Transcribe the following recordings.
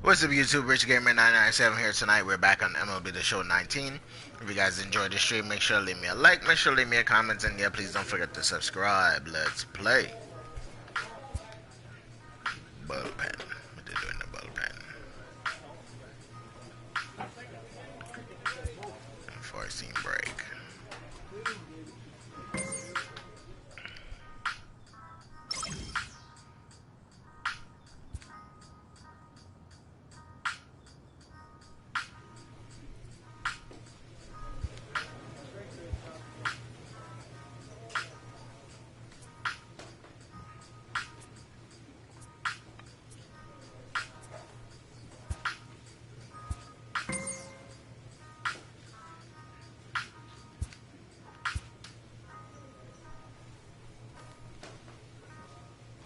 What's up, YouTube? richardminto997 here tonight. We're back on MLB The Show 19. If you guys enjoyed the stream, make sure to leave me a like, make sure to leave me a comment, and yeah, please don't forget to subscribe. Let's play. Bullpen. What they doing in the bullpen? Enforcing break.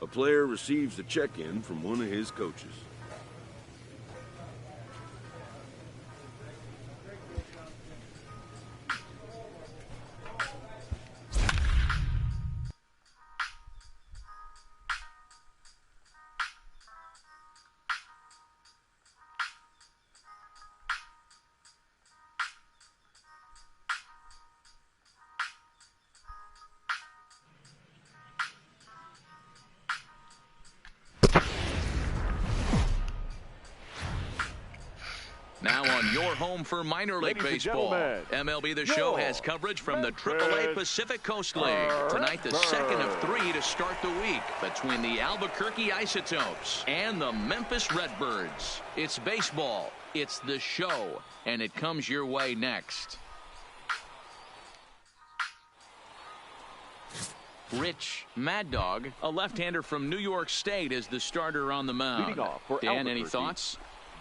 A player receives a check-in from one of his coaches. Now on your home for minor league baseball, MLB The Show has coverage from the AAA Pacific Coast League. Tonight, the second of three to start the week between the Albuquerque Isotopes and the Memphis Redbirds. It's baseball, it's the show, and it comes your way next. Rich Mad Dog, a left-hander from New York State, is the starter on the mound. Dan, any thoughts?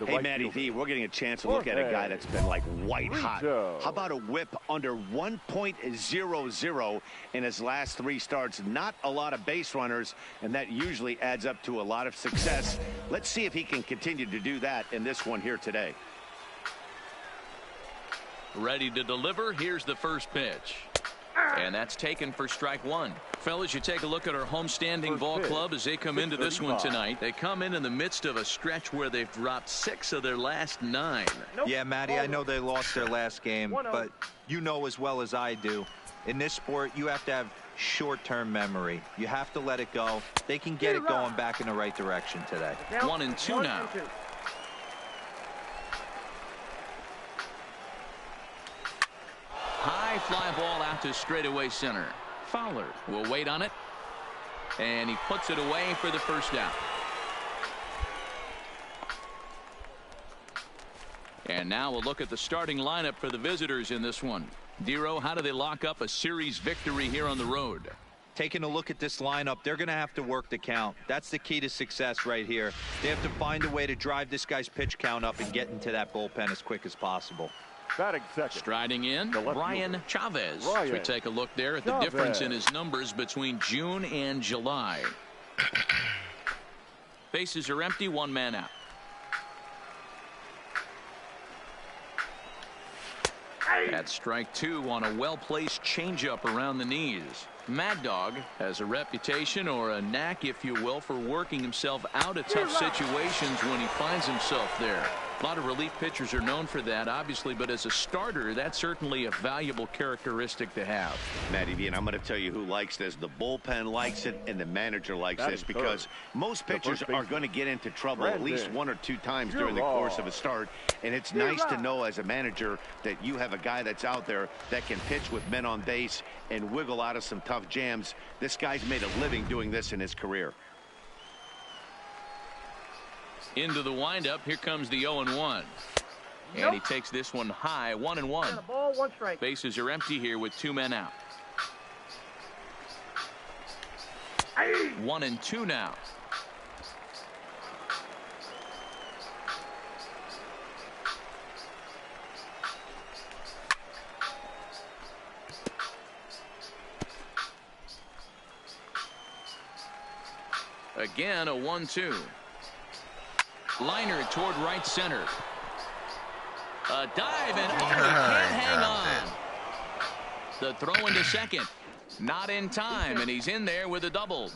Hey, Matty V, we're getting a chance to look at a guy that's been like white hot. How about a whip under 1.00 in his last three starts? Not a lot of base runners, and that usually adds up to a lot of success. Let's see if he can continue to do that in this one here today. Ready to deliver. Here's the first pitch. And that's taken for strike one. Fellas, you take a look at our homestanding ball club as they come into this one tonight. They come in the midst of a stretch where they've dropped 6 of their last 9. Yeah, Matty, I know they lost their last game, but you know as well as I do, in this sport, you have to have short-term memory. You have to let it go. They can get it going back in the right direction today. 1-2 now. High fly ball out to straightaway center. Fowler will wait on it, and he puts it away for the first down. And now we'll look at the starting lineup for the visitors in this one. Dero, how do they lock up a series victory here on the road? Taking a look at this lineup, they're going to have to work the count. That's the key to success right here. They have to find a way to drive this guy's pitch count up and get into that bullpen as quick as possible. Striding in, Brian Chavez. As we take a look there at the difference in his numbers between June and July. Bases are empty, one man out. That's strike two on a well-placed changeup around the knees. Mad Dog has a reputation, or a knack if you will, for working himself out of tough situations when he finds himself there. A lot of relief pitchers are known for that, obviously, but as a starter, that's certainly a valuable characteristic to have. Matty V, and I'm going to tell you who likes this. The bullpen likes it, and the manager likes this, because most pitchers are going to get into trouble at least 1 or 2 times during the course of a start, and it's nice to know as a manager that you have a guy that's out there that can pitch with men on base and wiggle out of some tough jams. This guy's made a living doing this in his career. Into the windup, here comes the 0-1. And he takes this one high, 1-1. Ball, 1 strike. Bases are empty here with 2 men out. 1-2 now. Again, a 1-2. Liner toward right center. A dive, and he can't hang on. The throw into second. Not in time, and he's in there with a double.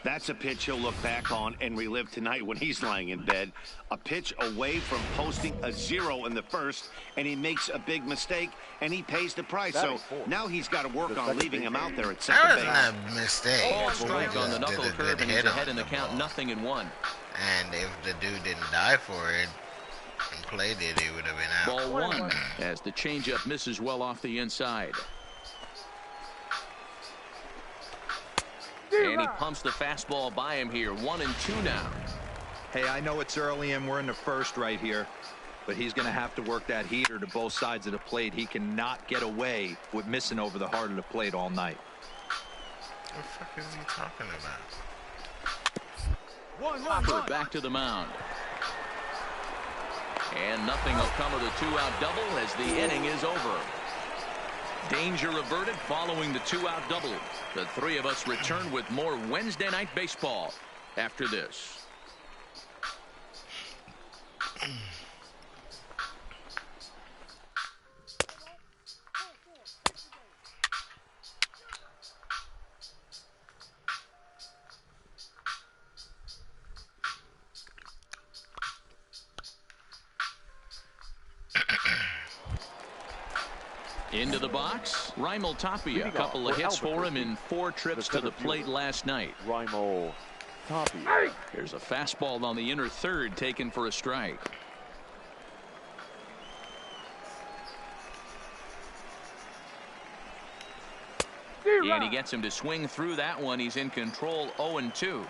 That's a pitch he'll look back on and relive tonight when he's lying in bed. A pitch away from posting a 0 in the first, and he makes a big mistake, and he pays the price. So now he's got to work on leaving him out there at second base. That wasn't a mistake. Ball strike on the knuckle curve, and he's ahead in the count, 0-1. And if the dude didn't die for it and played it, he would have been out. Ball 1 as the changeup misses well off the inside. And he pumps the fastball by him here. 1-2 now. Hey, I know it's early and we're in the first right here, but he's going to have to work that heater to both sides of the plate. He cannot get away with missing over the heart of the plate all night. What the fuck is he talking about? Hopper back to the mound. And nothing will come of the 2-out double as the inning is over. Danger averted following the 2-out double. The three of us return with more Wednesday Night Baseball after this. Into the box, Raimel Tapia. A couple of hits for him in 4 trips to the plate last night. Raimel Tapia. Here's a fastball on the inner third taken for a strike. And he gets him to swing through that one. He's in control, 0-2.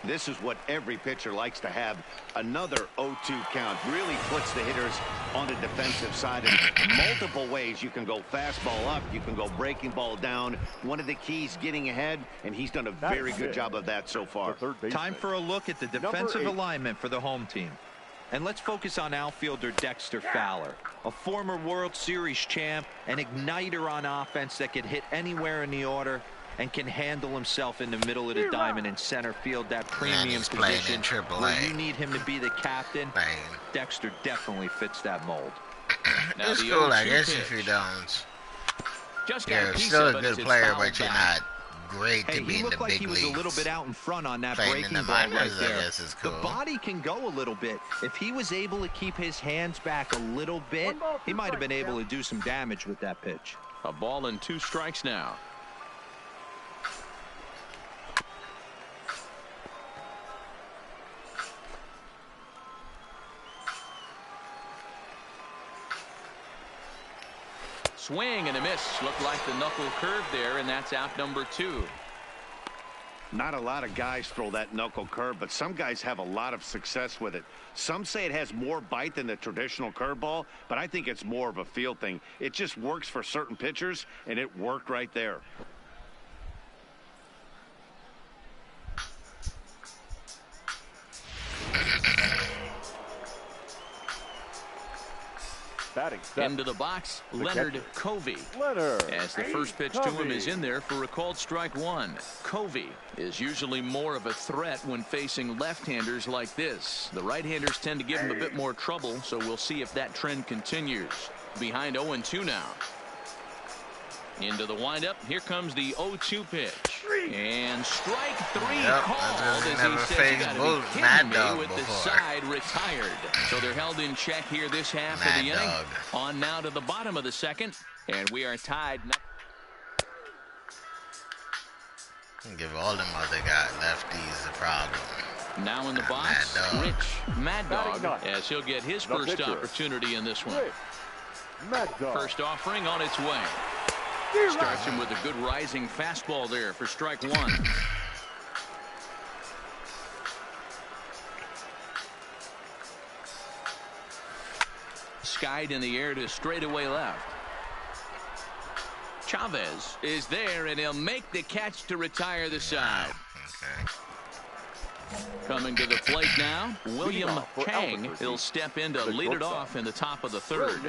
This is what every pitcher likes to have. Another 0-2 count really puts the hitters on the defensive side in multiple ways. You can go fastball up, you can go breaking ball down. One of the keys getting ahead, and he's done a very good job of that so far. Time for a look at the defensive alignment for the home team. And let's focus on outfielder Dexter Fowler, a former World Series champ, an igniter on offense that can hit anywhere in the order and can handle himself in the middle of the diamond in center field, that premium position where you need him to be the captain. Dexter definitely fits that mold. It's cool, I guess, if you don't. You're still a good player, but you're not great to be in the big leagues. He was a little bit out in front on that breaking ball right there. Cool. The body can go a little bit. If he was able to keep his hands back a little bit, he might have been able to do some damage with that pitch. A ball and 2 strikes now. Swing and a miss. Looked like the knuckle curve there, and that's out number 2. Not a lot of guys throw that knuckle curve, but some guys have a lot of success with it. Some say it has more bite than the traditional curveball, but I think it's more of a feel thing. It just works for certain pitchers, and it worked right there. Into the box, Leonard Covey. As the first pitch to him is in there for a called strike 1. Covey is usually more of a threat when facing left-handers like this. The right-handers tend to give him a bit more trouble, so we'll see if that trend continues. Behind 0-2 now. Into the windup. Here comes the 0-2 pitch. And strike 3 called as he says, you gotta be kidding me with the side retired. So they're held in check here this half of the inning. On now to the bottom of the second. And we are tied. Give all them other guys lefties the problem. Now in the box, Mad Dog, as he'll get his first opportunity in this one. First offering on its way. Starts him with a good rising fastball there for strike 1. Skied in the air to straightaway left. Chavez is there, and he'll make the catch to retire the side. Coming to the plate now, William Kang. He'll step in to lead it off in the top of the third.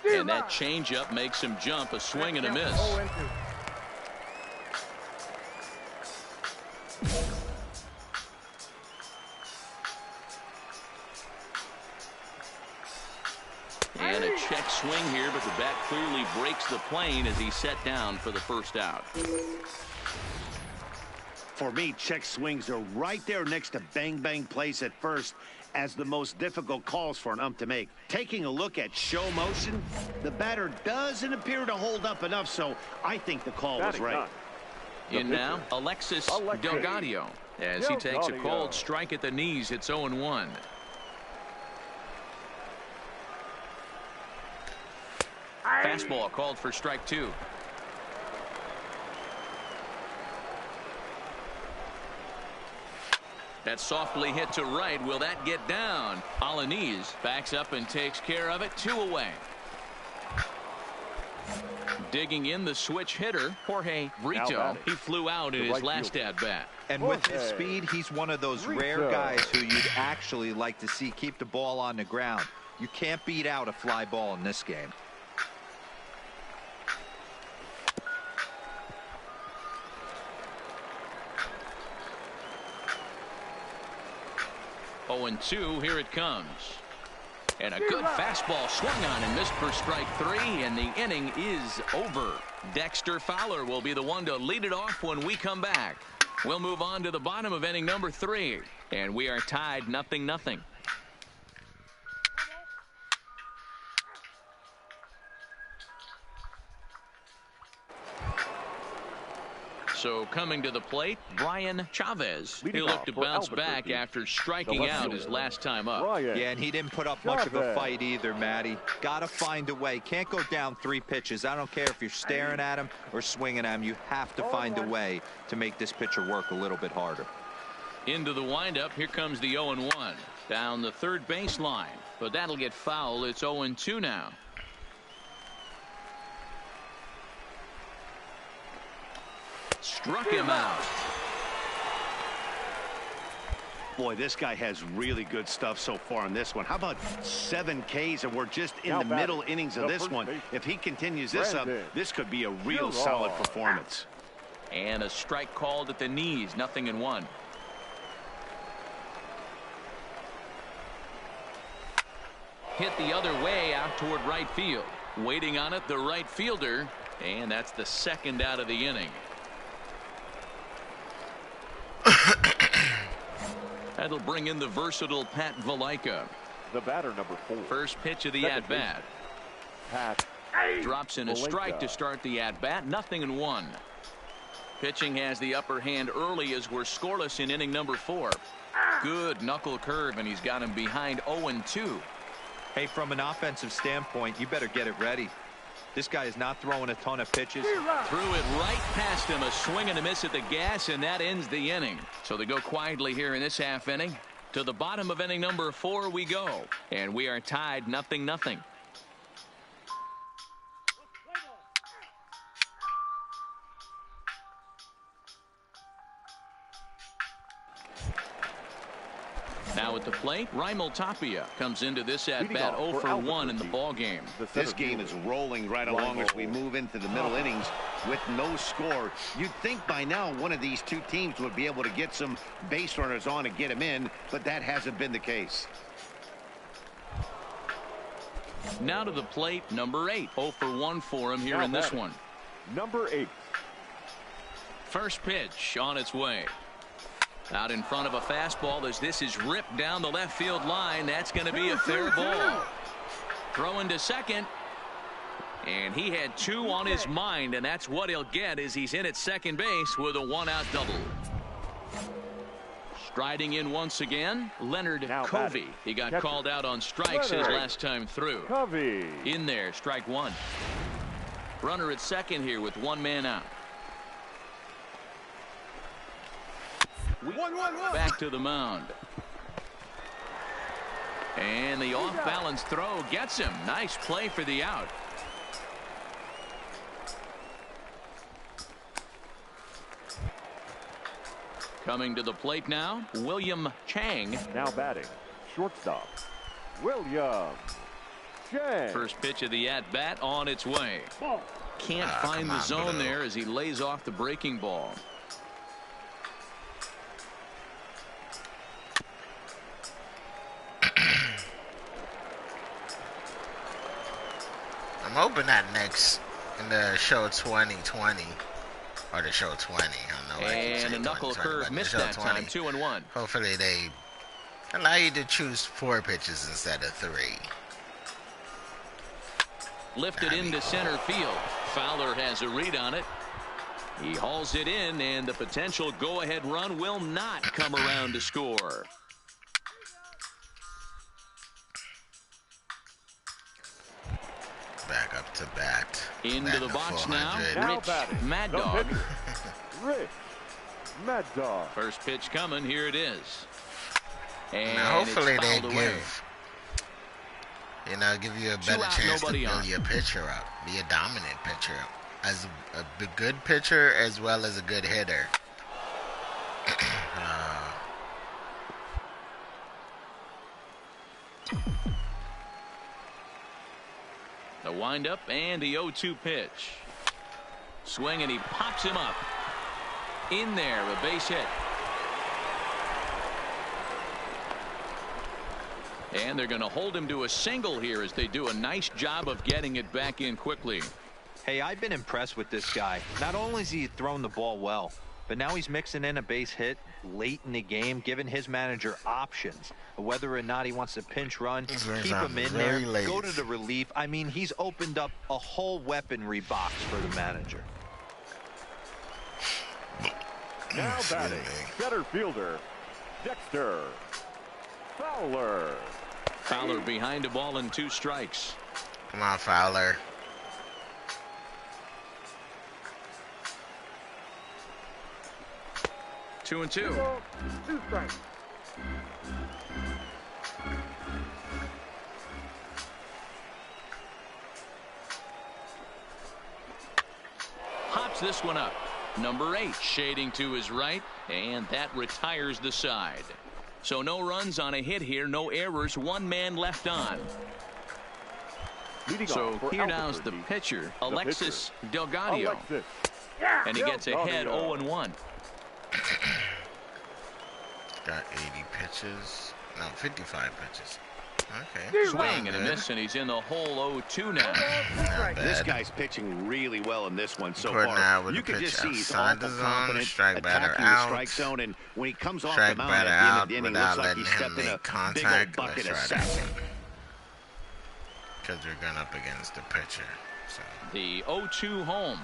And that changeup makes him jump, a swing and a miss. swing here, but the bat clearly breaks the plane as he's set down for the first out. For me, check swings are right there next to bang-bang plays at first as the most difficult calls for an ump to make. Taking a look at show motion, the batter doesn't appear to hold up enough, so I think the call was right. In now, Alexis Delgado, as he takes a cold strike at the knees. It's 0-1. Fastball called for strike 2. That's softly hit to right. Will that get down? Alanis backs up and takes care of it. 2 away. Digging in the switch hitter, Jorge Brito. He flew out in his last at-bat. And with his speed, he's one of those rare guys who you'd actually like to see keep the ball on the ground. You can't beat out a fly ball in this game. 0-2, here it comes. And a good fastball swung on and missed for strike 3, and the inning is over. Dexter Fowler will be the one to lead it off when we come back. We'll move on to the bottom of inning number 3, and we are tied 0-0. So coming to the plate, Brian Chavez. He'll look to bounce back after striking out his last time up. Yeah, and he didn't put up much of a fight either, Matty. Got to find a way. Can't go down 3 pitches. I don't care if you're staring at him or swinging at him. You have to find a way to make this pitcher work a little bit harder. Into the windup. Here comes the 0-1. Down the third baseline. But that'll get foul. It's 0-2 now. Struck him out. Boy, this guy has really good stuff so far in this one. How about 7 Ks, and we're just in the middle innings of this one. If he continues this up, this could be a real solid performance. And a strike called at the knees. 0-1. Hit the other way out toward right field. Waiting on it, the right fielder. And that's the second out of the inning. That'll bring in the versatile Pat Valaika. The batter, number 4. First pitch of the at-bat. Pat drops in a strike to start the at-bat. 0-1. Pitching has the upper hand early as we're scoreless in inning number 4. Good knuckle curve, and he's got him behind 0-2. Hey, from an offensive standpoint, you better get it ready. This guy is not throwing a ton of pitches. Threw it right past him. A swing and a miss at the gas, and that ends the inning. So they go quietly here in this half inning. To the bottom of inning number 4 we go. And we are tied 0-0. Now at the plate, Raimel Tapia comes into this at-bat 0 for 1 in the ball game. This game is rolling right along as we move into the middle innings with no score. You'd think by now one of these 2 teams would be able to get some base runners on and get them in, but that hasn't been the case. Now to the plate, number 8. 0 for 1 for him here in this one. Number 8. First pitch on its way. Out in front of a fastball as this is ripped down the left field line. That's going to be a fair ball. Throwing to second. And he had 2 on his mind, and that's what he'll get as he's in at second base with a 1-out double. Striding in once again, Leonard Covey. He got called out on strikes his last time through. Covey. In there, strike 1. Runner at second here with 1 man out. Back to the mound. And the off-balance throw gets him. Nice play for the out. Coming to the plate now, William Chang. Now batting, shortstop, William Chang. First pitch of the at-bat on its way. Can't find the zone there as he lays off the breaking ball. I'm hoping that next in the show 2020 or the show 20. I don't know. And a knuckle curve missed that time. 2-1. Hopefully they allow you to choose 4 pitches instead of 3. Lifted into center field. Fowler has a read on it. He hauls it in, and the potential go-ahead run will not come around to score. Back up to bat. Into the box now. Rich Mad the Dog. pitcher, Rich Mad Dog. First pitch coming. Here it is. And now hopefully it's they fouled away. give you a better chance to build your pitcher up. Be a dominant pitcher. As a good pitcher as well as a good hitter. The windup and the 0-2 pitch. Swing, and he pops him up. In there, a base hit. And they're going to hold him to a single here as they do a nice job of getting it back in quickly. Hey, I've been impressed with this guy. Not only has he thrown the ball well, but now he's mixing in a base hit late in the game, giving his manager options. Whether or not he wants to pinch run, keep him in there, go to the relief. I mean, he's opened up a whole weaponry box for the manager. Now batting, center fielder, Dexter Fowler. Fowler behind the ball and 2 strikes. Come on, Fowler. Two and two. 2 strikes. Hops this one up. Number 8 shading to his right, and that retires the side. So no runs on a hit here, no errors, 1 man left on. So here now's the pitcher, Alexis Delgado. And he gets ahead 0-1. Got 80 pitches. No, 55 pitches. Okay. Swing and a miss, and he's in the hole 0-2 now. This guy's pitching really well in this one so Now far. with You the can just pitch see he's outside awful the zone, confident, strike batter attacking the out. strike zone, and when he comes off Strike the mound batter at the end out of the inning, without looks like letting he him stepped in make a contact. big old bucket of Let's try that sap. again. Because we're going up against the pitcher. So. The 0-2 home.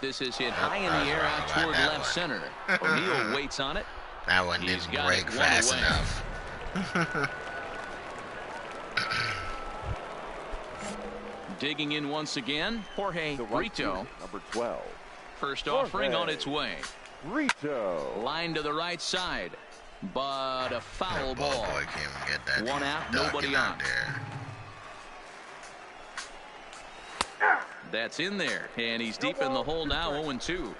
This is hit high in the air out toward left center. O'Neill waits on it. That one He's didn't got break it one fast away. enough. Digging in once again, Jorge The right Brito. fielder, number 12. First Jorge offering on its way. Brito. Line to the right side, but a foul That ball. boy can't even get that. One out, ducking nobody out on. there. That's in there, and he's deep in the hole now, 0-2.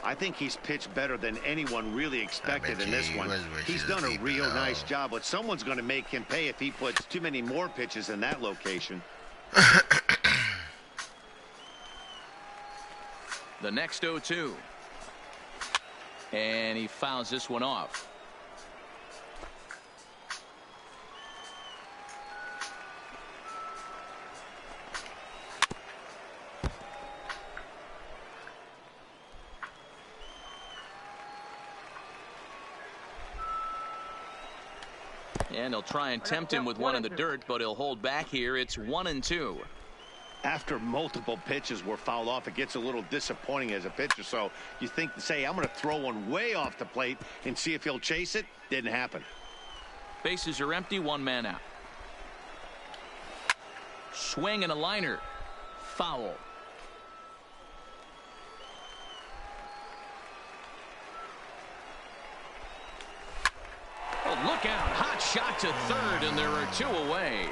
I think he's pitched better than anyone really expected in this one. He's done a real nice job, but someone's going to make him pay if he puts too many more pitches in that location. The next 0-2. And he fouls this one off. And he'll try and tempt him with one in the dirt, but he'll hold back here. It's 1-2. After multiple pitches were fouled off, it gets a little disappointing as a pitcher. So you think, say, I'm going to throw one way off the plate and see if he'll chase it. Didn't happen. Bases are empty, 1 man out. Swing and a liner. Foul. Oh, look out. Hot shot to third, and there are 2 away.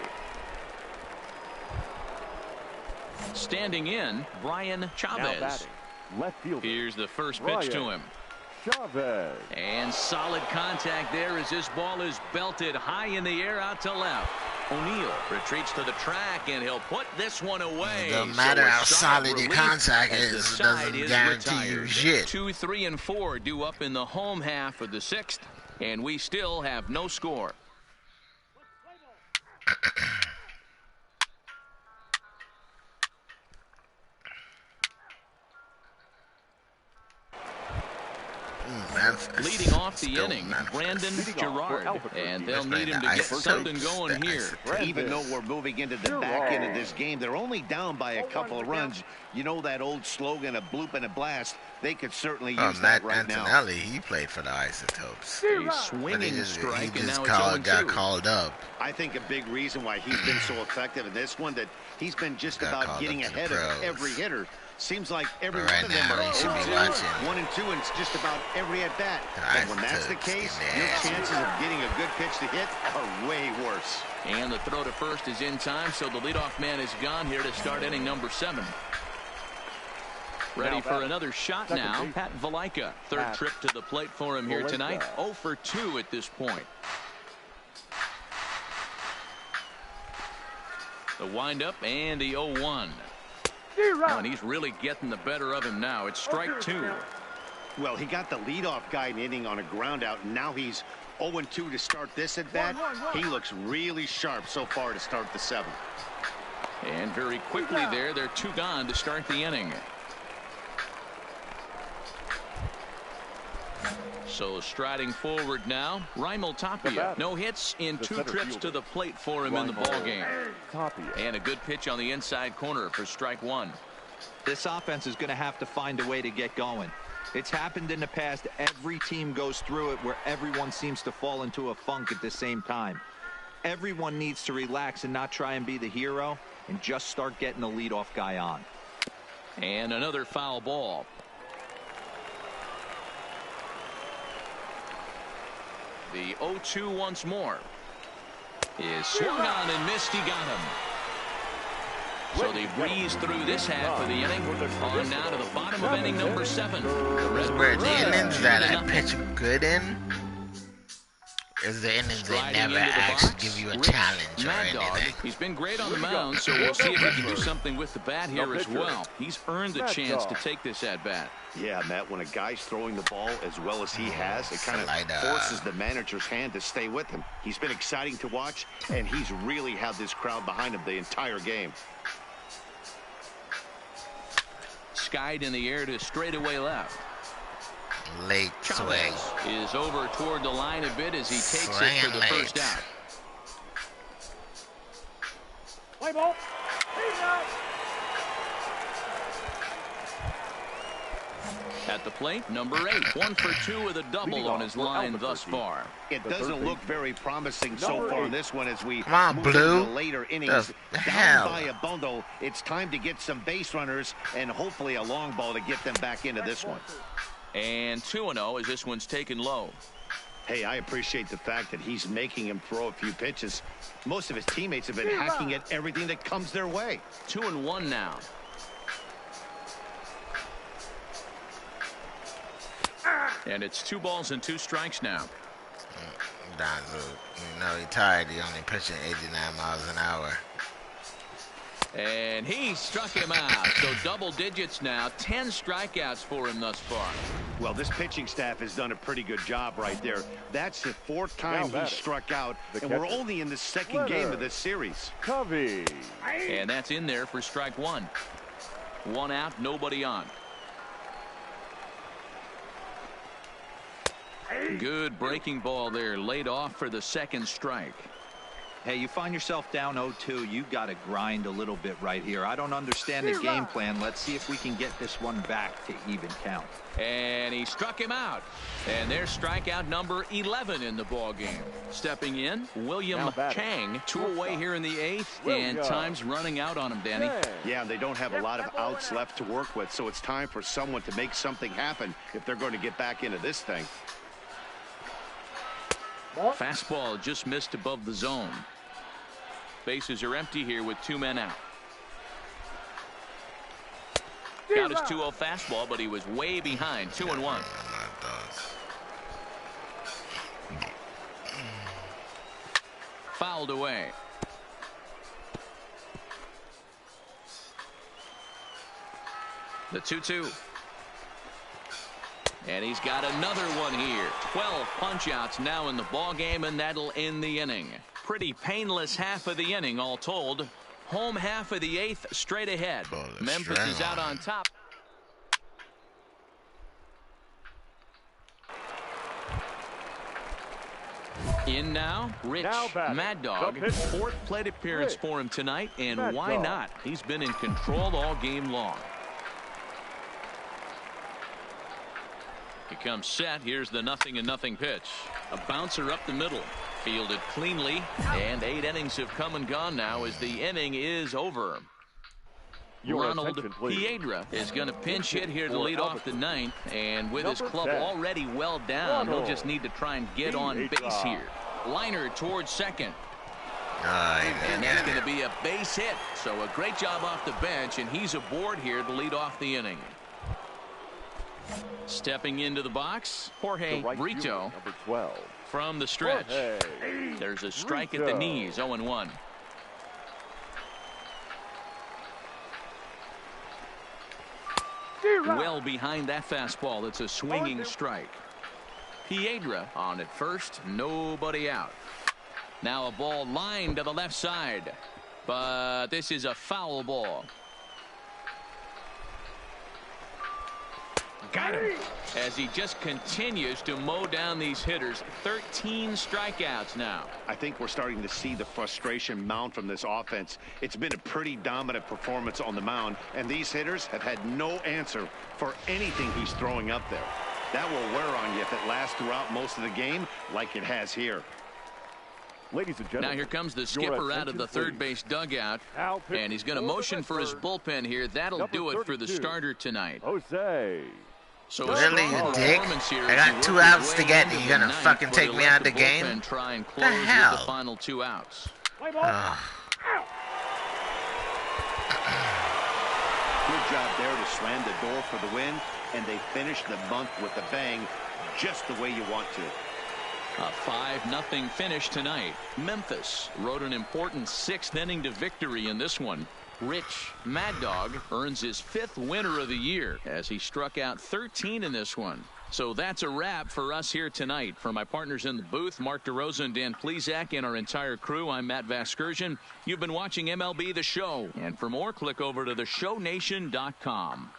Standing in, Brian Now Chavez. batting, left fielder. Here's the first pitch to him. Chavez. And solid contact there as this ball is belted high in the air out to left. O'Neill retreats to the track, and he'll put this one away. It doesn't matter how solid your contact as the is, it side doesn't guarantee you retired. shit. 2, 3, and 4 due up in the home half of the 6th, and we still have no score. Memphis. Leading off the Still inning, Memphis. Brandon Leading off Gerard, for Albuquerque. and they'll Let's need play him the to get Isotopes. something going The here. Brandon. Even though we're moving into the back end of this game, they're only down by a couple of runs. You know that old slogan, a bloop and a blast. They could certainly use Matt that right now. Antonelli, he played for the Isotopes. A But swinging strike, he and just now got it's 0-2. called up. I think a big reason why he's been so effective in this one, that he's been just Got about called getting up to the ahead of pros. every hitter. Seems like every But right one of them now, are he should be 0-2, watching 1 and 2, and it's just about every at bat. The And when that's the Isotopes case, in your there. chances of getting a good pitch to hit are way worse. And the throw to first is in time, so the leadoff man is gone here to start inning number 7. Ready for another shot now, Pat Valaika. Third trip to the plate for him here tonight. 0 for 2 at this point. The windup and the 0-1. Oh, and he's really getting the better of him now. It's strike 2. Well, he got the leadoff guy in inning on a ground out, and now he's 0-2 to start this at bat. He looks really sharp so far to start the 7th. And very quickly there, they're 2 gone to start the inning. So striding forward now, Raimel Tapia. No hits in 2 trips to the plate for him in the ballgame. And a good pitch on the inside corner for strike 1. This offense is going to have to find a way to get going. It's happened in the past. Every team goes through it where everyone seems to fall into a funk at the same time. Everyone needs to relax and not try and be the hero and just start getting the leadoff guy on. And another foul ball. The 0-2 once more. Is swung on and missed. He got him. So they breeze through this half of the inning. On now to the bottom of inning number 7. Where the innings that I pitch good in is the innings that never actually give you a challenge or Mad Dog. anything. He's been great on the mound, so we'll see if he can do something with the bat here as well. He's earned the chance to take this at bat. Yeah, Matt, when a guy's throwing the ball as well as he has, it kind of forces the manager's hand to stay with him. He's been exciting to watch, and he's really had this crowd behind him the entire game. Skied in the air to straightaway left. Late swing. Is over toward the line a bit as he takes it for the first out. Play ball. At the plate, number 8. 1 for 2 with a double on his line thus far. It doesn't look very promising so far in this one as we move Blue. into the later innings. Down by a bundle, it's time to get some base runners and hopefully a long ball to get them back into this one. And 2-0 as this one's taken low. Hey, I appreciate the fact that he's making him throw a few pitches. Most of his teammates have been hacking at everything that comes their way. 2-1 now. And it's 2 balls and 2 strikes now. Donzo, you know he's tired. He only pitching 89 miles an hour. And he struck him out. So double digits now. 10 strikeouts for him thus far. Well, this pitching staff has done a pretty good job right there. That's the 4th time he struck out, and we're only in the 2nd game of this series. Covey. And that's in there for strike 1. 1 out, nobody on. Good breaking ball there, laid off for the 2nd strike. Hey, you find yourself down 0-2, you got to grind a little bit right here. I don't understand the game plan. Let's see if we can get this one back to even count. And he struck him out. And there's strikeout number 11 in the ball game. Stepping in, William Chang, 2 away here in the 8th, and time's running out on him, Danny. Yeah, they don't have a lot of outs left to work with, so it's time for someone to make something happen if they're going to get back into this thing. Fastball just missed above the zone. Bases are empty here with 2 men out. Got his 2-0 fastball, but he was way behind. 2-1. Fouled away. The 2-2. And he's got another one here. 12 punch-outs now in the ball game, and that'll end the inning. Pretty painless half of the inning, all told. Home half of the 8th straight ahead. Memphis is out on top. In now, Rich Mad Dog. Fourth plate appearance for him tonight, and why not? He's been in control all game long. He comes set. Here's the 0-0 pitch. A bouncer up the middle. Fielded cleanly, and 8 innings have come and gone now as the inning is over. Ronald Piedra is going to pinch hit here to lead off the 9th, and with his club already well down, he'll just need to try and get on base here. Liner towards second. And that's going to be a base hit. So a great job off the bench, and he's aboard here to lead off the inning. Stepping into the box, Jorge Brito number 12. from the stretch. There's a strike at the knees, 0-1. Well behind that fastball. It's a swinging strike. Piedra on at first, nobody out. Now a ball lined to the left side, but this is a foul ball. Got him. As he just continues to mow down these hitters. 13 strikeouts now. I think we're starting to see the frustration mount from this offense. It's been a pretty dominant performance on the mound, and these hitters have had no answer for anything he's throwing up there. That will wear on you if it lasts throughout most of the game like it has here. Ladies and gentlemen, now here comes the skipper out of the third base dugout, and he's going to motion for his bullpen here. That'll do it for the starter tonight. Jose. So really, you dick? I got 2 outs to get, and you're gonna fucking take me out of the game? And try and close the hell? With the final 2 outs. Good job there to slam the door for the win, and they finished the month with a bang, just the way you want to. A 5-0 finish tonight. Memphis rode an important 6th inning to victory in this one. Rich Mad Dog earns his 5th winner of the year as he struck out 13 in this one. So that's a wrap for us here tonight. For my partners in the booth, Mark DeRosa and Dan Plesac, and our entire crew, I'm Matt Vasgersian. You've been watching MLB The Show. And for more, click over to theshownation.com.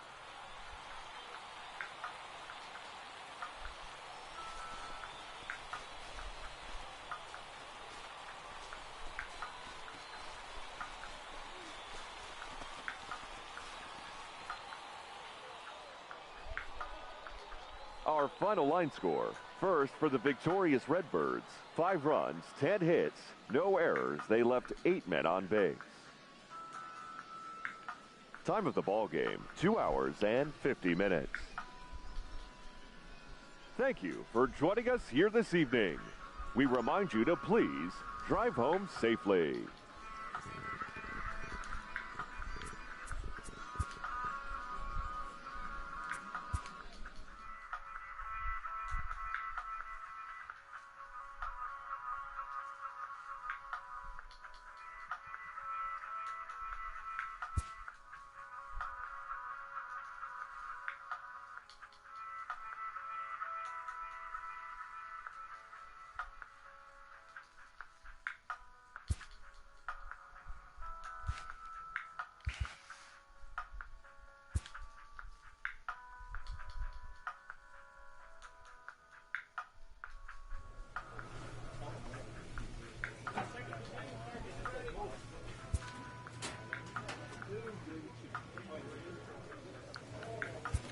Our final line score. First for the victorious Redbirds. 5 runs, 10 hits, no errors. They left 8 men on base. Time of the ball game, 2 hours and 50 minutes. Thank you for joining us here this evening. We remind you to please drive home safely.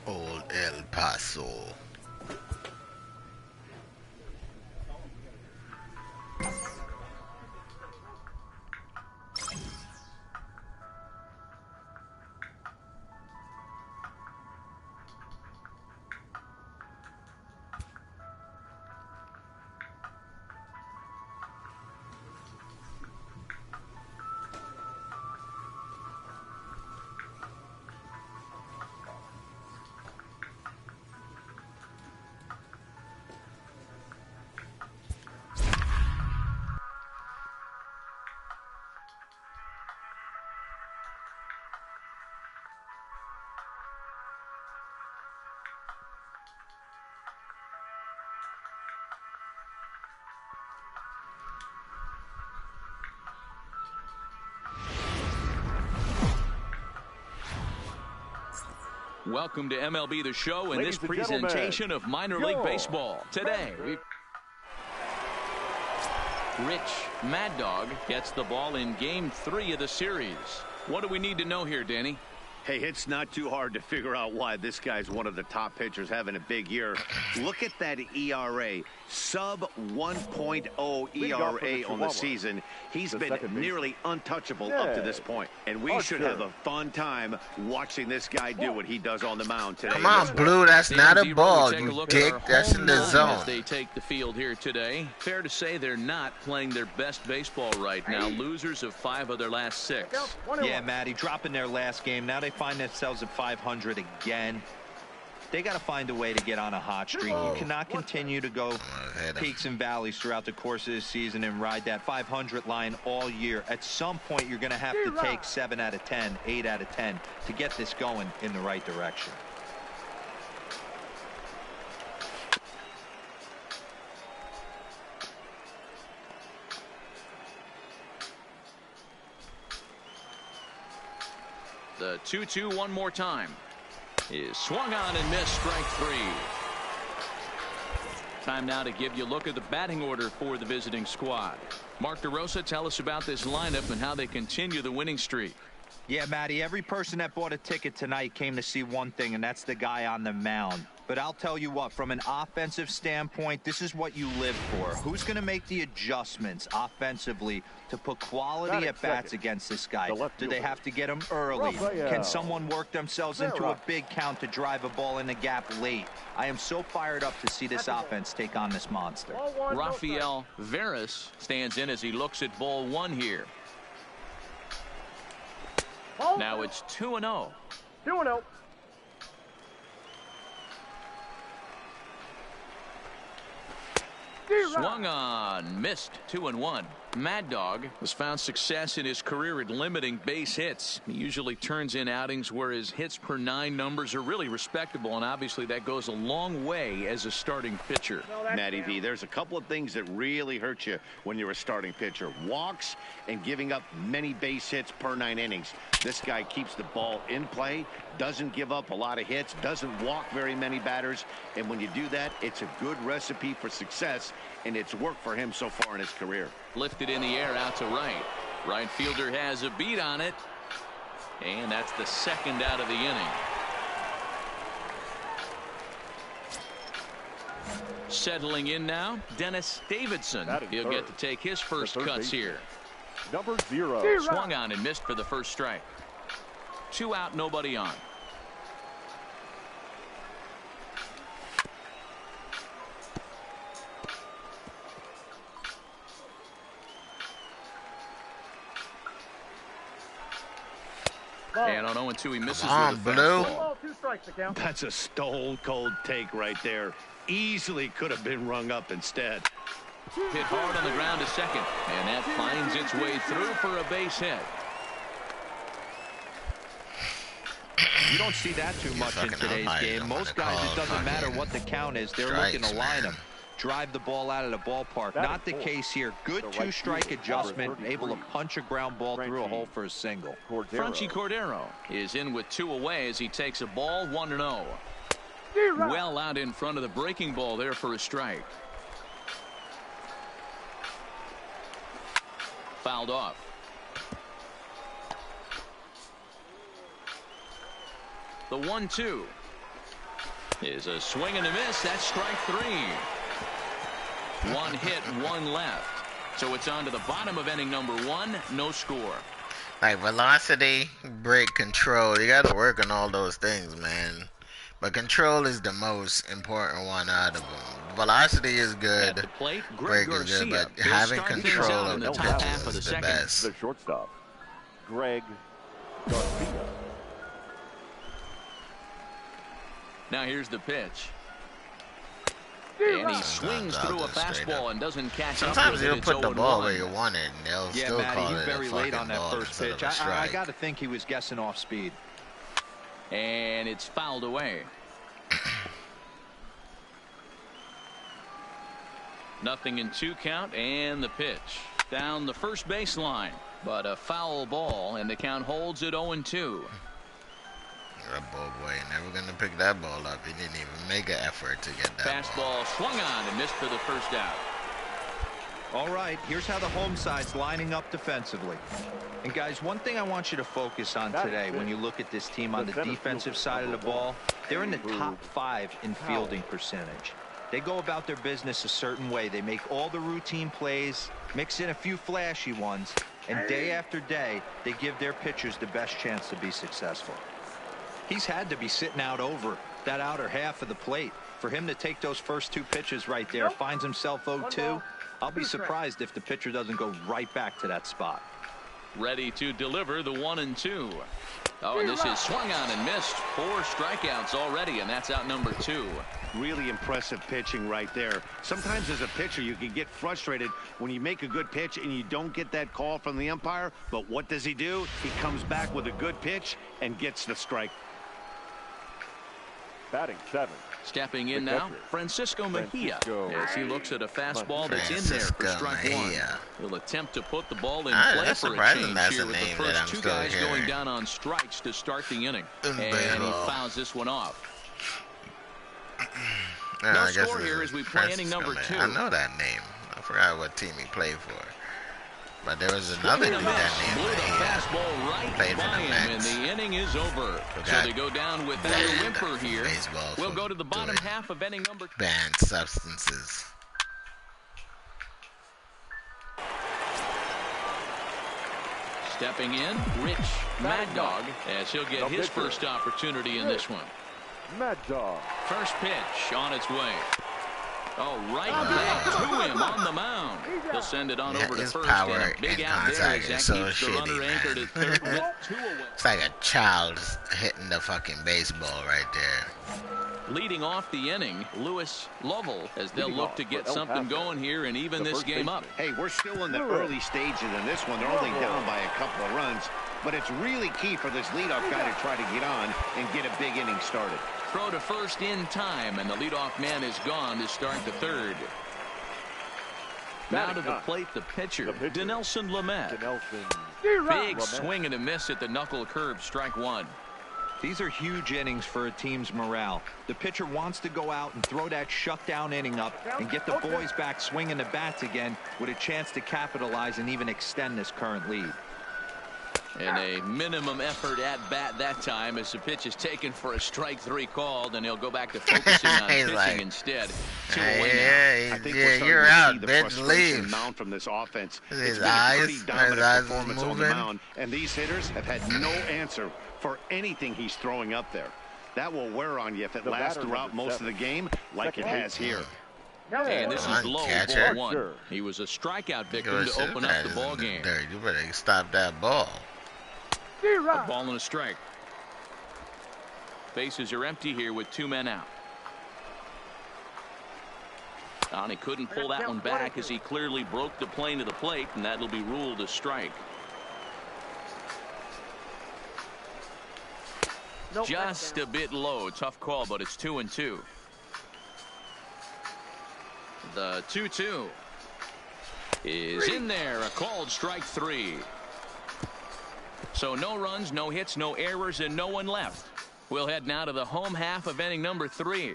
Old El Paso. Welcome to MLB The Show and Ladies this and presentation of minor league baseball. Today, Rich Mad Dog gets the ball in game 3 of the series. What do we need to know here, Danny? Hey, it's not too hard to figure out why this guy's one of the top pitchers having a big year. Look at that ERA. Sub 1.0 ERA on the season. He's been nearly untouchable up to this point. And we should have a fun time watching this guy do what he does on the mound today. Come on, Blue. That's not a ball, you dick. That's in the zone. As they take the field here today, fair to say they're not playing their best baseball right now. Losers of 5 of their last 6. Yeah, Matty, dropping their last game. Now they find themselves at 500 again. They got to find a way to get on a hot streak. You cannot continue to go peaks and valleys throughout the course of the season and ride that 500 line all year. At some point, you're going to have to take 7 out of 10, 8 out of 10 to get this going in the right direction. The 2-2 one more time. Is swung on and missed, strike 3. Time now to give you a look at the batting order for the visiting squad. Mark DeRosa, tell us about this lineup and how they continue the winning streak. Yeah, Matty, every person that bought a ticket tonight came to see one thing, and that's the guy on the mound. But I'll tell you what, from an offensive standpoint, this is what you live for. Who's going to make the adjustments offensively to put quality at-bats against this guy? Do they have to get him early? Can someone work themselves into a big count to drive a ball in the gap late? I am so fired up to see this offense take on this monster. Rafael Veras stands in as he looks at ball 1 here. Now it's 2-0. 2-0. Swung on, missed, 2-1. Mad Dog has found success in his career at limiting base hits. He usually turns in outings where his hits per 9 numbers are really respectable, and obviously that goes a long way as a starting pitcher. Matty V, there's a couple of things that really hurt you when you're a starting pitcher. Walks and giving up many base hits per 9 innings. This guy keeps the ball in play, doesn't give up a lot of hits, doesn't walk very many batters, and when you do that, it's a good recipe for success, and it's worked for him so far in his career. Lifted in the air out to right. Right fielder has a beat on it, and that's the 2nd out of the inning. Settling in now, Dennis Davidson. He'll get to take his first cuts here. Number 0. Swung on and missed for the first strike. 2 out, nobody on. And on 0-2, he misses with a fastball. 2 strikes to count. That's a stone cold take right there. Easily could have been rung up instead. Hit hard on the ground to second, and that finds its way through for a base hit. You don't see that too much in today's game. Most guys, it doesn't matter what the count is. They're looking to line them, drive the ball out of the ballpark. Not the case here. Good 2-strike adjustment, able to punch a ground ball through a hole for a single. Franchy Cordero is in with 2 away as he takes a ball, 1-0. Well out in front of the breaking ball there for a strike. Fouled off. The 1-2 is a swing and a miss. That's strike 3. 1 hit, 1 left. So it's on to the bottom of inning number 1. No score. Like velocity, break, control. You got to work on all those things, man. But control is the most important one out of them. Velocity is good. At the plate, Break is good, but having control of the pitches is the best. The shortstop, Greg Garcia. Now here's the pitch. And he swings through a fastball and doesn't catch up. Sometimes you'll put the ball where you want it, and they'll still call it a very late on that fucking first ball pitch. instead of a I strike. got to think he was guessing off speed. And it's fouled away. Nothing in 2 count, and the pitch down the first baseline, but a foul ball, and the count holds at 0-2. That ball boy never gonna pick that ball up. He didn't even make an effort to get that Fastball swung on and missed for the first out. All right, here's how the home side's lining up defensively. And guys, one thing I want you to focus on today when you look at this team on the defensive side of the ball, they're in the top 5 in fielding percentage. They go about their business a certain way. They make all the routine plays, mix in a few flashy ones, and day after day, they give their pitchers the best chance to be successful. He's had to be sitting out over that outer half of the plate. For him to take those first 2 pitches right there, finds himself 0-2. I'll be surprised if the pitcher doesn't go right back to that spot. Ready to deliver the 1-2. Oh, and this is swung on and missed. 4 strikeouts already, and that's out number 2. Really impressive pitching right there. Sometimes as a pitcher you can get frustrated when you make a good pitch and you don't get that call from the umpire. But what does he do? He comes back with a good pitch and gets the strike. Batting 7. Stepping in now, Francisco Mejia, as he looks at a fastball that's in there for strike 1. He'll attempt to put the ball in play for a change here with the first 2 guys going down on strikes to start the inning. And he fouls this one off. No score here as we play inning number 2. I know that name. I forgot what team he played for. But there was another dude that named played for the Mets. And the inning is over. So they go down without a whimper here. We'll go to the bottom half of inning number 2. Banned substances. Stepping in, Rich Mad Dog, as he'll get his first opportunity in this one. Mad Dog. First pitch on its way. Oh, right back to him on the mound. He'll send it on over to first. Power and a big out there as that so keeps the runner anchored at third with 2 away. It's like a child hitting the fucking baseball right there. Leading off the inning, Lewis Lovell, as they'll look to get something going here and even this game up. Hey, we're still in the early stages in this one. They're only down by a couple of runs, but it's really key for this leadoff guy to try to get on and get a big inning started. Throw to first in time, and the leadoff man is gone to start the 3rd. Now to the plate, the pitcher, Dinelson Lamet. Big swing and a miss at the knuckle curve, strike 1. These are huge innings for a team's morale. The pitcher wants to go out and throw that shutdown inning up and get the boys back swinging the bats again with a chance to capitalize and even extend this current lead. And a minimum effort at bat that time as the pitch is taken for a strike 3 called, and he'll go back to focusing on pitching instead. You're out, bitch, leave. Mound from this offense. His eyes performance on the moving. mound, and these hitters have had no answer for anything he's throwing up there. That will wear on you if it lasts throughout most of the game like it has here. And this is low, ball 1. He was a strikeout victim to open up the ball game. You better stop that ball. A ball and a strike. Bases are empty here with 2 men out. And he couldn't pull that one back as he clearly broke the plane of the plate, and that'll be ruled a strike. Just a bit low. Tough call, but it's 2-2. The 2-2 is in there. A called strike 3. So no runs, no hits, no errors, and no one left. We'll head now to the home half of inning number 3.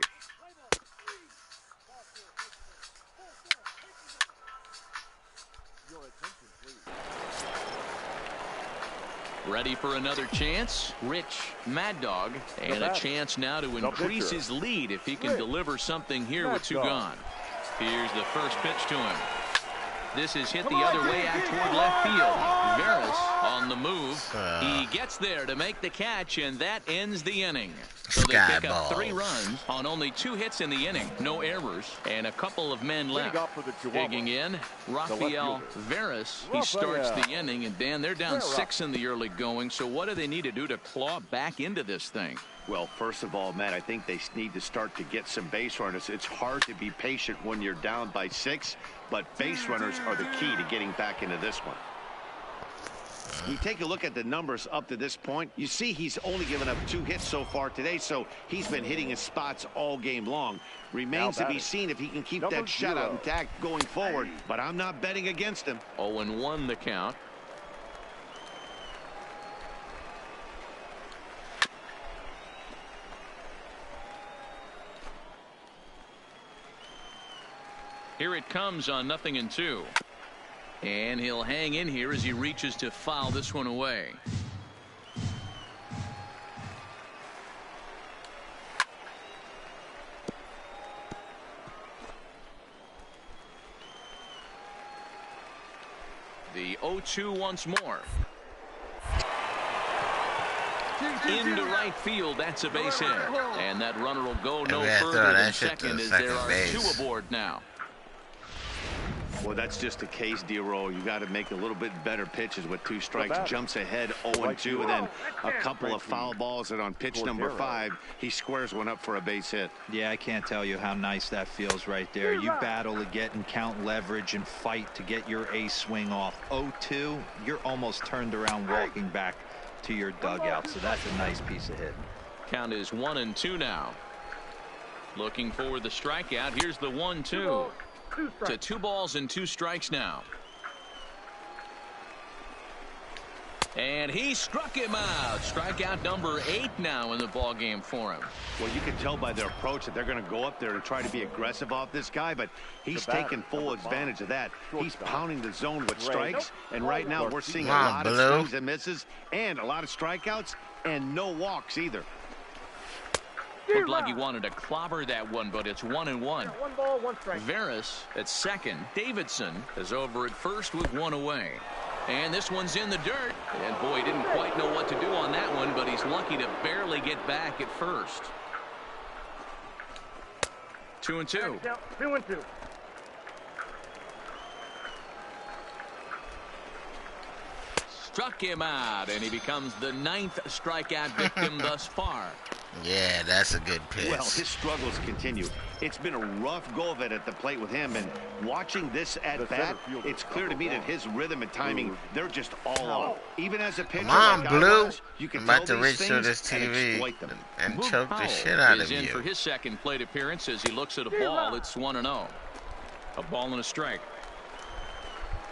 Ready for another chance? Rich Mad Dog, and a chance now to increase his lead if he can deliver something here with 2 gone. Here's the first pitch to him. This is hit the other way out toward left field. Veras on the move. He gets there to make the catch, and that ends the inning. So they pick up 3 runs on only 2 hits in the inning. No errors, and a couple of men left. Digging in, Rafael Veras. He starts the inning, and Dan, they're down 6 in the early going. So what do they need to do to claw back into this thing? Well, first of all, Matt, I think they need to start to get some base runners. It's hard to be patient when you're down by 6, but base runners are the key to getting back into this one. You take a look at the numbers up to this point, you see he's only given up 2 hits so far today, so he's been hitting his spots all game long. Remains to be seen if he can keep that shutout intact going forward, but I'm not betting against him. 0-1 the count. Here it comes on 0-2. And he'll hang in here as he reaches to foul this one away. The 0-2 once more. Into right field, that's a base hit. And that runner will go no further than second as there are two aboard now. Well, that's just the case, D-Roll. You got to make a little bit better pitches with 2 strikes. Jumps ahead 0-2, and then a couple of foul balls, and on pitch number 5, he squares one up for a base hit. Yeah, I can't tell you how nice that feels right there. You battle to get and count leverage and fight to get your ace swing off. 0-2, you're almost turned around walking back to your dugout, so that's a nice piece of hit. Count is 1-2 now. Looking for the strikeout. Here's the 1-2. To 2 balls and 2 strikes now. And he struck him out. Strikeout number 8 now in the ball game for him. Well, you can tell by their approach that they're going to go up there and try to be aggressive off this guy, but he's taking full advantage of that. He's pounding the zone with strikes, and right now we're seeing a lot of swings and misses and a lot of strikeouts and no walks either. Looked like he wanted to clobber that one, but it's 1-1. 1 ball, 1 strike. Veras at second. Davidson is over at first with 1 away. And this one's in the dirt. And boy, he didn't quite know what to do on that one, but he's lucky to barely get back at first. 2-2. 2-2. Struck him out, and he becomes the 9th strikeout victim thus far. Yeah, that's a good pitch. Well, his struggles continue. It's been a rough go of it at the plate with him, and watching this at bat, it's clear to me that his rhythm and timing, they're just all off. Even as a pitcher, Come on, Blue. you can I'm about tell to reach through this TV and choke the shit out of you. Is in for you. his second plate appearance as he looks at a ball. It's 1-0. A ball and a strike.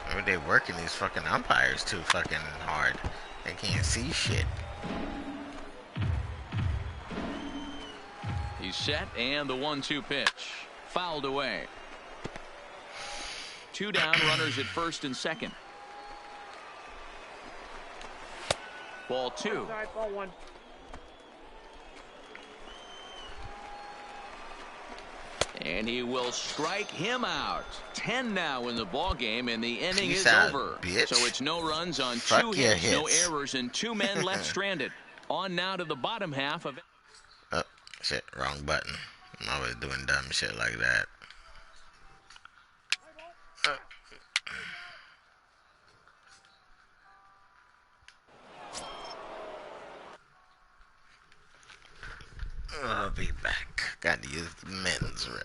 Maybe they working these fucking umpires too fucking hard. They can't see shit. He's set, and the 1-2 pitch. Fouled away. 2 down, runners at first and second. Ball 2. Ball 1. And he will strike him out. 10 now in the ball game, and the inning Peace is out, over. bitch. So it's no runs on Fuck 2 your hits, no hits. errors, and 2 men left stranded. On now to the bottom half of it. Oh, shit, wrong button. I'm always doing dumb shit like that. I'll be back. Got to use the men's room.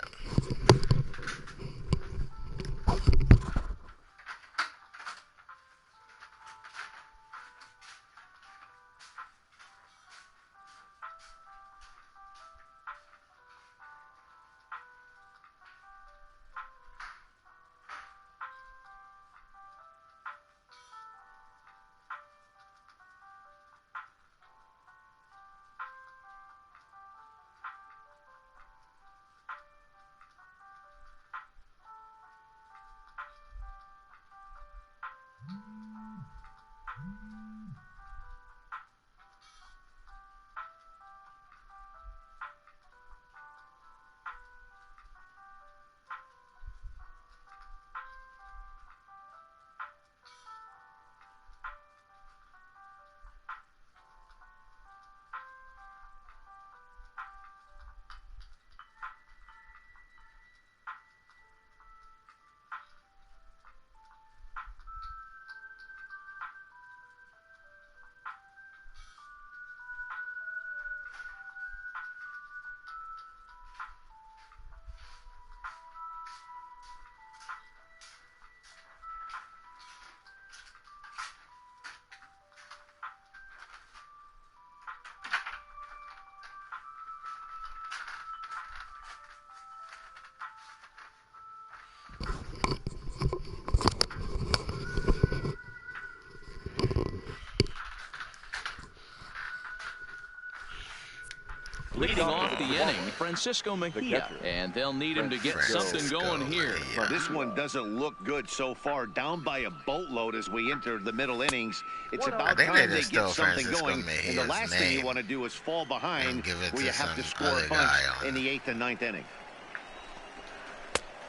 Francisco Mejia, and they'll need him to get something going here. Well, this one doesn't look good so far. Down by a boatload as we enter the middle innings. It's about time they get something going. And the last thing you want to do is fall behind where you have to score a bunch in the 8th and 9th inning.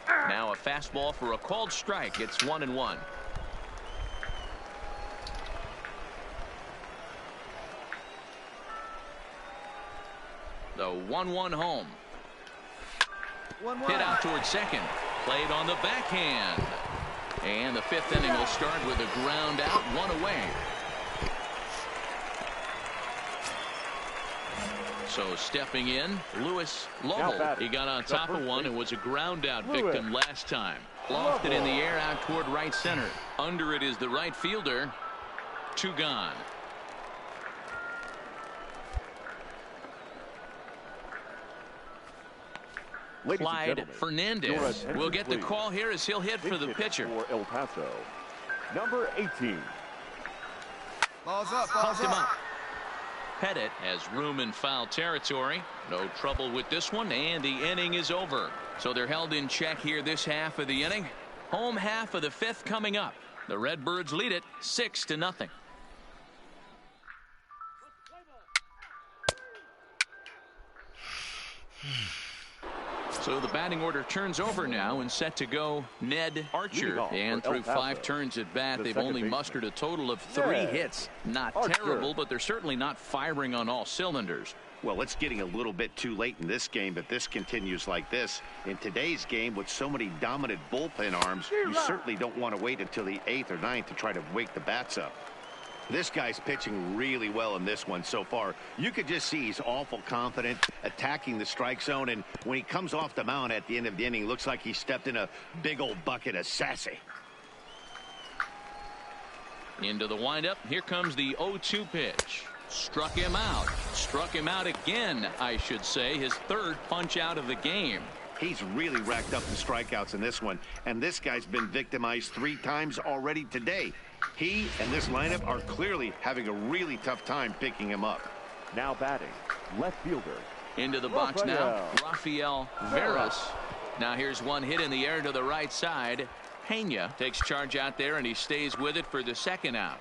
Now a fastball for a called strike. It's 1-1. The 1-1 home. Hit out towards second. Played on the backhand. And the 5th inning will start with a ground out, 1 away. So stepping in, Lewis Lovell. He got on top of one and was a ground out victim last time. Lofted in the air out toward right center. Under it is the right fielder. 2 gone. Clyde Fernandez will get the call here as he'll hit for the pitcher. For El Paso, number 18. Balls up, Pumped him up. Pettit has room in foul territory. No trouble with this one, and the inning is over. So they're held in check here this half of the inning. Home half of the 5th coming up. The Redbirds lead it 6-0. So the batting order turns over now and set to go Ned Archer. And through 5 turns at bat, they've only mustered a total of 3 hits. Not terrible, but they're certainly not firing on all cylinders. Well, it's getting a little bit too late in this game, but this continues like this. In today's game, with so many dominant bullpen arms, you certainly don't want to wait until the 8th or 9th to try to wake the bats up. This guy's pitching really well in this one so far. You could just see he's awful confident, attacking the strike zone, and when he comes off the mound at the end of the inning, looks like he stepped in a big old bucket of sassy. Into the windup. Here comes the 0-2 pitch. Struck him out. Struck him out again, I should say. His 3rd punch out of the game. He's really racked up the strikeouts in this one, and this guy's been victimized 3 times already today. He and this lineup are clearly having a really tough time picking him up. Now batting, left fielder. Into the box now, Rafael Veras. Now here's one hit in the air to the right side. Pena takes charge out there, and he stays with it for the 2nd out.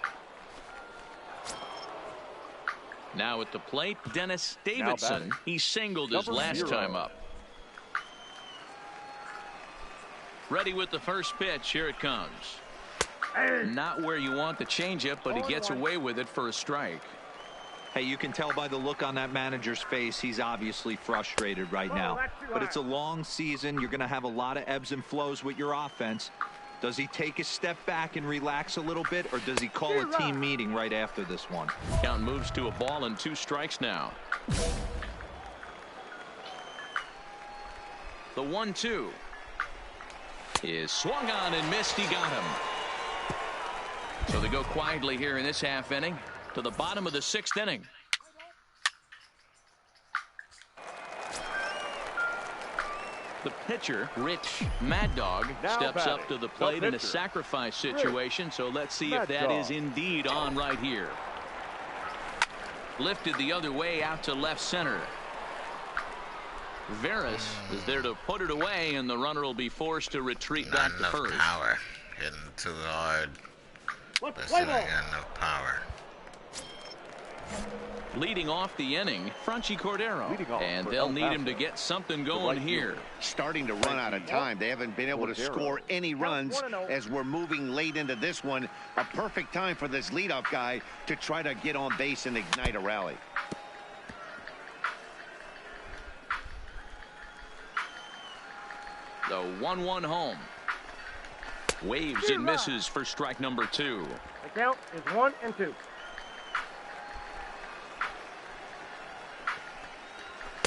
Now at the plate, Dennis Davidson. He singled his last time up. Ready with the first pitch. Here it comes. Not where you want the changeup, but he gets away with it for a strike. Hey, you can tell by the look on that manager's face, he's obviously frustrated right now. But it's a long season. You're going to have a lot of ebbs and flows with your offense. Does he take a step back and relax a little bit, or does he call a team meeting right after this one? Count moves to a ball and 2 strikes now. The 1-2 is swung on and missed. He got him. So they go quietly here in this half inning to the bottom of the 6th inning. The pitcher, Rich Mad Dog, steps up to the plate in a sacrifice situation. So let's see if that is indeed on right here. Lifted the other way out to left center. Veras is there to put it away, and the runner will be forced to retreat back to first. Power. Hitting too hard. That's not got enough power. Leading off the inning, Franchi Cordero, and they'll need him to get something going here. Starting to run out of time. They haven't been able to score any runs as we're moving late into this one. A perfect time for this leadoff guy to try to get on base and ignite a rally. The 1-1 home. Waves and misses for strike number 2. The count is 1-2.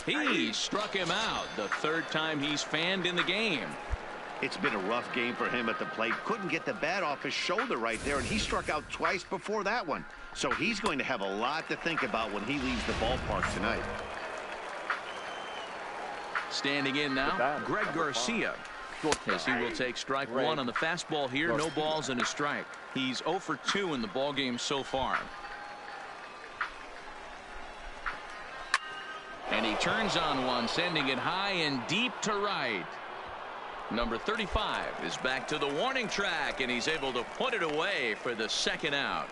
He struck him out. The 3rd time he's fanned in the game. It's been a rough game for him at the plate. Couldn't get the bat off his shoulder right there, and he struck out twice before that one. So he's going to have a lot to think about when he leaves the ballpark tonight. Standing in now, Greg Garcia, as he will take strike 1 on the fastball here. No balls and a strike. He's 0 for 2 in the ballgame so far. And he turns on one, sending it high and deep to right. Number 35 is back to the warning track, and he's able to put it away for the second out.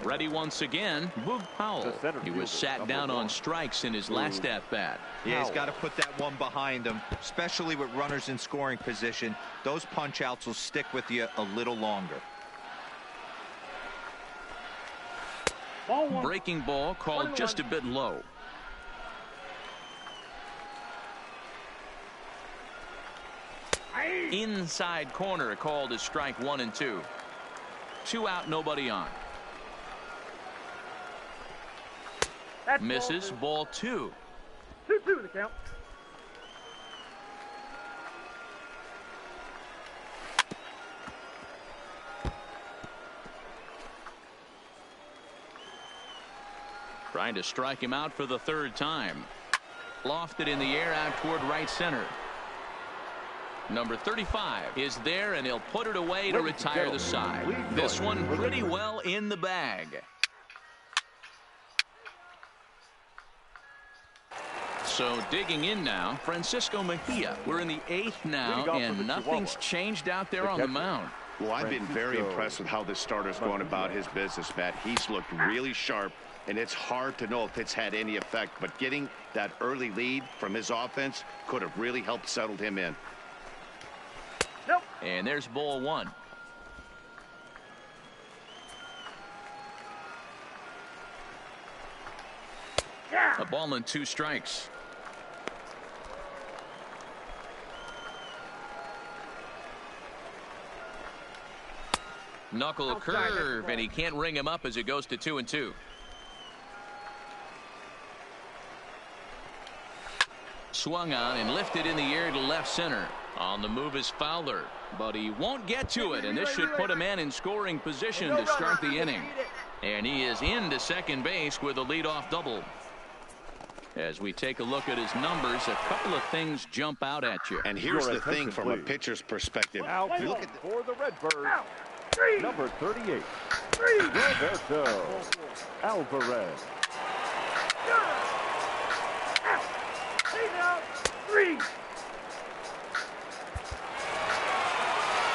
Ready once again, Boog Powell. He was sat down on strikes in his last at-bat. Yeah, he's got to put that one behind him, especially with runners in scoring position. Those punch-outs will stick with you a little longer. Breaking ball called just a bit low. Inside corner called as strike 1 and 2. 2 out, nobody on. That's Misses, ball 2. 2-2 the count. Trying to strike him out for the third time. Lofted in the air out toward right center. Number 35 is there, and he'll put it away to retire the side. This one pretty well in the bag. So digging in now, Francisco Mejia. We're in the 8th now, and nothing's changed out there on the mound. Well, I've been very impressed with how this starter's going about his business, Matt. He's looked really sharp, and it's hard to know if it's had any effect, but getting that early lead from his offense could have really helped settle him in. Nope. And there's ball 1. Yeah. A ball and 2 strikes. Knuckle curve, and he can't ring him up as it goes to 2 and 2. Swung on and lifted in the air to left center. On the move is Fowler, but he won't get to it, and this should put a man in scoring position to start the inning. And he is into second base with a leadoff double. As we take a look at his numbers, a couple of things jump out at you. And here's the thing from a pitcher's perspective. Out Look at for the Redbirds. Number 38, Roberto Alvarez.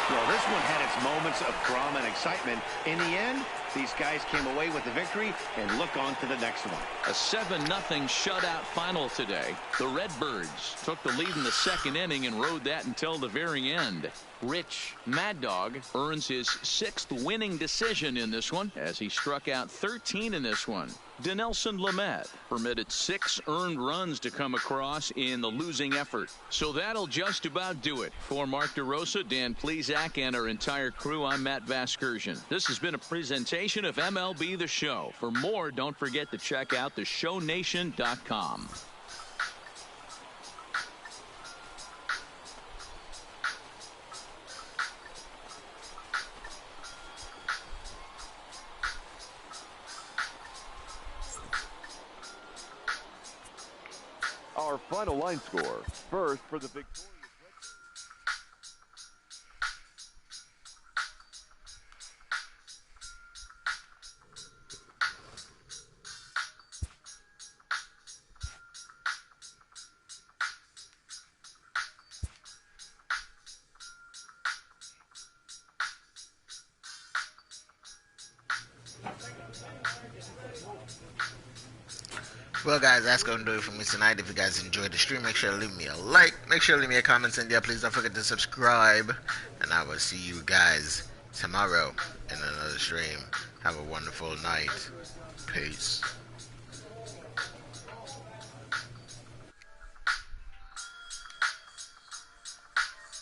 Well, this one had its moments of drama and excitement. In the end, these guys came away with the victory and look on to the next one. A 7-0 shutout final today. The Redbirds took the lead in the second inning and rode that until the very end. Rich Mad Dog earns his 6th winning decision in this one as he struck out 13 in this one. Dinelson Lamet permitted 6 earned runs to come across in the losing effort. So that'll just about do it. For Mark DeRosa, Dan Plesac, and our entire crew, I'm Matt Vasgersian. This has been a presentation of MLB The Show. For more, don't forget to check out theshownation.com. Our final line score. First for the victorious Well, guys, that's going to do it for me tonight. If you guys enjoyed the stream, make sure to leave me a like. Make sure to leave me a comment. And yeah, please don't forget to subscribe. And I will see you guys tomorrow in another stream. Have a wonderful night. Peace.